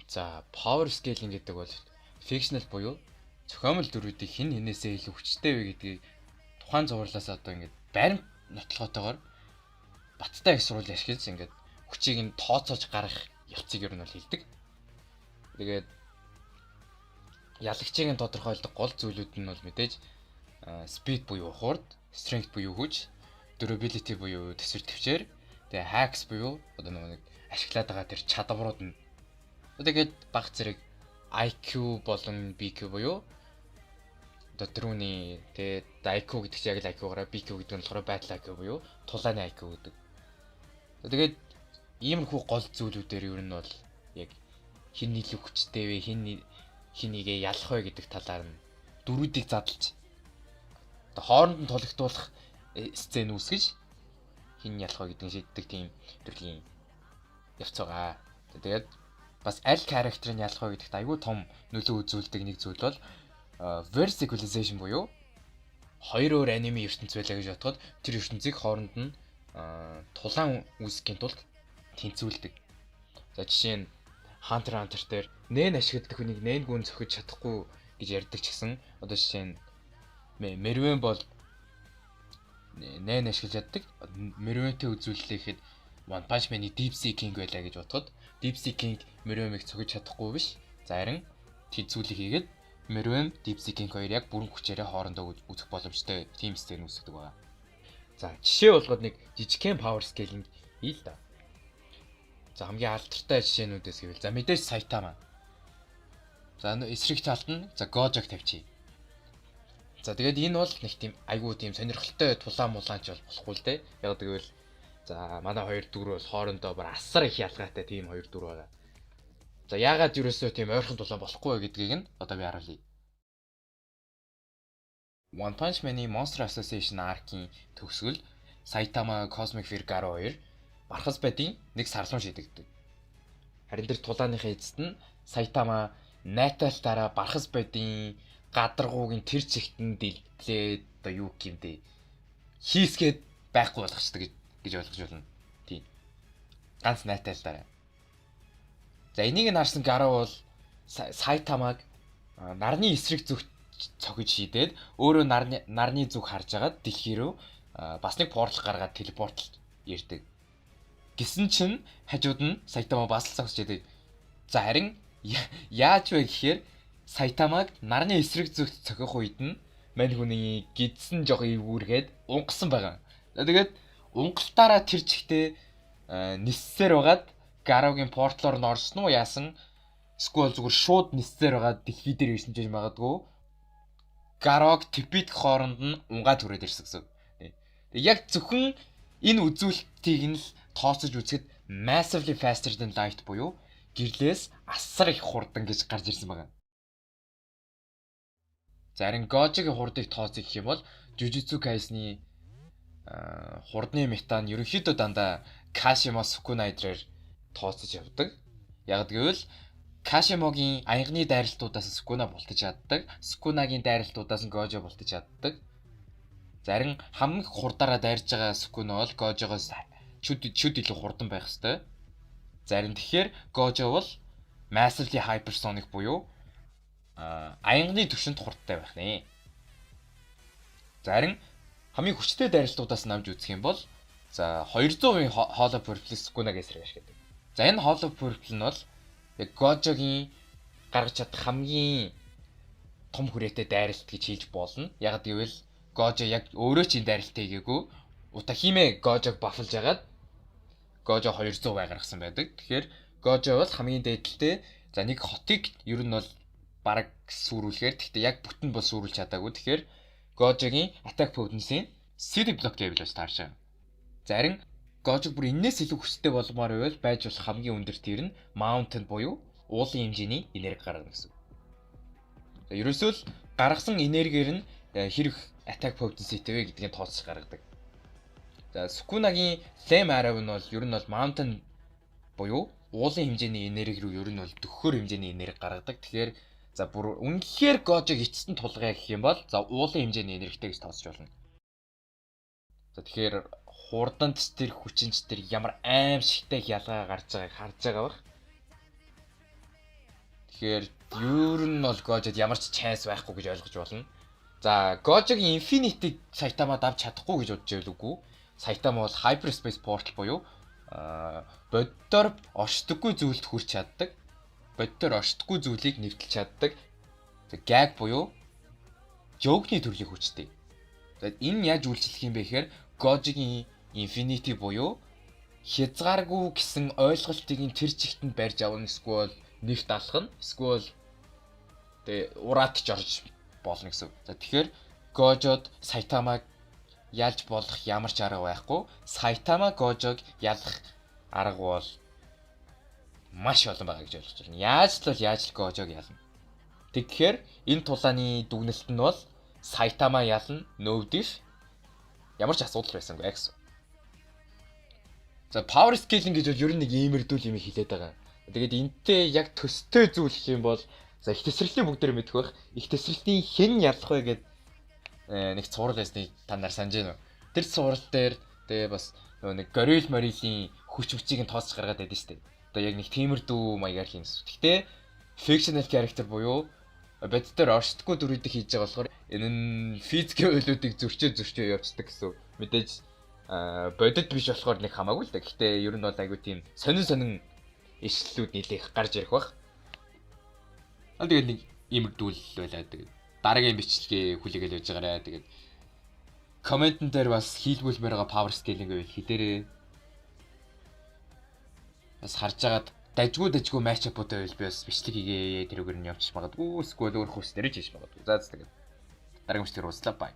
За, power scaling гэдэг бол fictional буюу зохиомол дүрүүдийг хэн хинээсээ илүү хүчтэй вэ гэдгийг тухайн зурлаас одоо ингээд баримт нотлохотойгоор баттай их сурвалж ашиглаж ингээд хүчийг нь тооцоож гаргах явцыг ер нь бол хэлдэг. Тэгээд ялагчийг нь тодорхойлдог гол зүйлүүд нь бол мэдээж speed буюу хурд, strength буюу хүч, durability буюу төсвөр төвчээр, тэгээ hacks буюу одоо нэг ашиглаад байгаа тэр чадварууд нь. Тэгээд баг зэрэг IQ болон BQ буюу одоо тэрүүний тэгээд IQ гэдэг чинь яг л IQ-гаараа BQ гэдэг нь болохоор battle IQ буюу тулааны IQ гэдэг. Тэгээд иймэрхүү гол зүйлүүдээр ер нь бол яг хин илүү хүчтэй вэ, хинийгээ ялах вэ гэдэг талаар нь дөрүүдийг задлж одоо хооронд нь тулгдуулах сцен үүсгэж хин ялах вэ гэдэг нь шийддэг тийм төрлийн явц байгаа. Тэгээд бас аль character-ыг ялах вэ гэдэгт айгүй том нөлөө үзүүлдэг нэг зүйл бол verse equalization буюу хоёр өөр аниме ертөнц байлаа гэж бодоход тэр ертөнцийг хооронд нь тулаан үүсгэхийн тулд тэнцвүүлдэг. За жишээ нь Hunter x Hunter дээр нэн ашигладаг хүнийг нэн гүн зөхиж чадахгүй гэж ярьдаг ч гэсэн одоо жишээ нь Merwen бол нэн ашиглаж чаддаг. Merwen-тэй үзүүлэлтэхэд One Punch Man-ы Deep Sea King байлаа гэж бодоход Deep Sea King Merwen-ыг зөхиж чадахгүй биш. За харин тэнцвүүлэг хийгээд Merwen Deep Sea King хоёр яг бүрэн хүчээрээ хоорондоо үзэх боломжтой team сцен үүсгдэг байна. За жишээ болгоод нэг жижигхэн power scaling ий л да. За хамгийн алдартай жишээнүүдээс гэвэл за мэдээж Saitama. За эсрэг талд нь за Gojo-г тавьчих. За тэгээд энэ бол нэг тийм айгүй тийм сонирхолтой тулаан мулаанч болохгүй л дээ. Яг гэвэл за манай хоёр дүр бол хоорондоо бар асар их ялгаатай тийм хоёр дүр байгаа. За яагаад юусоо тийм ойрхон тулаан болохгүй вэ гэдгийг нь одоо би харуулъя. One Punch Man-ы Monster Association arc-ийн төгсгөл Saitama Cosmic Fear Garo 2 бархас байдын нэг сарлуун шийдэгдэв. Харин тэр тулааныхаа эцэст нь Saitama найталтаараа бархас байдын гадаргуугийн тэр чигтэн дэлглээд одоо юу гэмдэ хийсгээд байхгүй болгочдөг гэж ойлгож байна. Тийм. Ганц найталтаараа. За энийг нь харсан Garo бол Saitama-г нарны эсрэг зүгт цогж шийдээд өөрөө нарны зүг харж агаад дэлхий рүү бас нэг портал гаргаад телепорт ирдэг. Гэсэн чинь хажууд нь Saitama бас л цогж шийдээд за харин яаж вэ гэхээр Saitama-г нарны эсрэг зүгт цохих үед нь мань хүний гидсэн жоо эвгүүргээд унгасан байгаа. Тэгээд унгалтаараа тэр чигтээ ниссээр байгаад Garo-гийн портлоор нь орсон уу яасан? Эсвэл зүгээр шууд ниссээр байгаад дэлхий дээр ирсэн ч магадгүй Garo-г Tepid хооронд нь унгаад түрээд ирсэн гэсэн. Яг зөвхөн энэ үзүүлэлтийг нь л тооцож үзэхэд massively faster than light буюу гэрлээс асар их хурдан гэж гарч ирсэн байна. Зарим Gojo-гийн хурдыг тооцох гэх юм бол Jujutsu Kaisen-ы хурдны мета нь ерөнхийдөө дандаа Kashimo Sukunai-дрээр тооцож явдаг. Яг гэвэл Kashimo-гийн аягны дайралтуудаас Sukuna бултаж чаддаг, Sukuna-гийн дайралтуудаас нь Gojo бултаж чаддаг. Зарим хамгийн хурдаараа дайрж байгаа Sukuna бол Gojo-гоос чүд илүү хурдан байх ёстой. Зарим тэгэхээр Gojo бол massively hypersonic буюу аягны түвшинд хурдтай байх нэ. Зарим хамгийн хүчтэй дайралтуудаас намж үзэх юм бол за 200% Hollow Purple Sukuna-г эсрэг ашигладаг. За энэ Hollow Purple нь бол яг Gojo-гийн гаргаж чадах хамгийн том хүрээтэй дайралт гэж хэлж болно. Яг гэвэл Gojo яг өөрөө ч энэ дайралт хийгээгүй. Utahime Gojo-г бафлж агаад Gojo 200% гаргасан байдаг. Тэгэхээр Gojo бол хамгийн дээдэлтэй. За нэг хотыг ер нь бол бараг сүрүүлэхээр гэхдээ яг бүтэн бол сүрүүлж чадаагүй. Тэгэхээр Gojo-гийн attack potency-ийн city block гэж таарч байгаа. Зарим Gojo бүр энэс илүү хүчтэй болмоор байвал байж болох хамгийн өндөр тир нь mountain буюу уулын хэмжээний энерги гаргана гэсэн. За ерөөсөө л гаргасан энергиэр нь хэрэг attack potencyтэй вэ гэдгийг тооцож гаргадаг. За Sukuna-гийн flame arrow нь бол ер нь бол mountain буюу уулын хэмжээний энерги рүү ер нь бол дөхөхөр хэмжээний энерги гаргадаг. Тэгэхээр за бүр үнэхээр Gojo-г эцэстэн тулгая гэх юм бол за уулын хэмжээний энергитэй гэж тооцож болно. За тэгэхээр хурданч тэр хүчинч тэр ямар аимшигтай ялгаа гарч байгааг харж байгаа бах. Тэгэхээр ер нь бол Gojid ямар ч chance байхгүй гэж ойлгож болно. За, Gojig Infinity-г Saitama давж чадахгүй гэж бодож байлгүй. Saitama бол Hyperspace Portal буюу боддоор оршдоггүй зүйлд хүрч чаддаг. Боддоор оршдоггүй зүйлийг нэвтэлж чаддаг. Gag буюу joke-ны төрлийн хүчтэй. Тэгээд энэ яаж үйлчлэх юм бэ гэхээр Gojig-ийн Infinity буюу хязгааргүй гэсэн ойлголтыг тэр чигтэнд барьж авна, эсвэл нэвт алах нь, эсвэл ураатж орж болно гэсэн. За тэгэхээр Gojid Saitama ялж болох ямар ч арга байхгүй. Saitama Gojig ялах арга бол маш олон байгаа гэж ойлгож байна. Яаж л Gojig ялна. Тэгэхээр энэ тулааны дүгнэлт нь бол Saitama ялна, no diff. Ямар ч асуудал байсангүй гэсэн. За power scaling гэж бол ер нь нэг иймэрдүүл юм хэлээд байгаа. Тэгээд энтэй яг төстэй зүйл гэх юм бол за их тесрэлийн бүгд нэр мэдэх байх. Их тесрэлийн хэн ялах вэ гэд нэг цуврал байсныг та нар санаж байна уу? Тэр цуврал дээр тэгээ бас нэг Gorilla Marill-ийн хүчийг нь тооцож гаргаад байдсан шүү дээ. Одоо яг нэг тиймэрдүү маягаар хийн. Гэхдээ fictional character буюу бод дээр оршдоггүй дүрүүдийг хийж байгаа болохоор энэ нь физикийн үйлүүдийг зөрчөө явуулдаг гэсэн. Мэдээж бодит биш болохоор нэг хамаагүй л да. Гэхдээ ер нь бол айгүй тийм сонин ишлэлүүд нэлээх гарч ирэх бах. Тэгээд нэг иймэрдүүл байлаа. Тэгээд дараагийн бичлэгээ хүлээгээл явж байгаарэ. Тэгээд комментэн дээр бас хийлгүүлмээр байгаа power scaling гэвэл хідээрээ бас харж агаад дажгүй матч апуудаа байвал би бас бичлэг хийгээ тэрүүгээр нь явчих магадгүй. Эсвэл өөр хурц нэрэж хийж магадгүй. За тэгээд дараагийн бичлэгээр уулзлаа. Бай.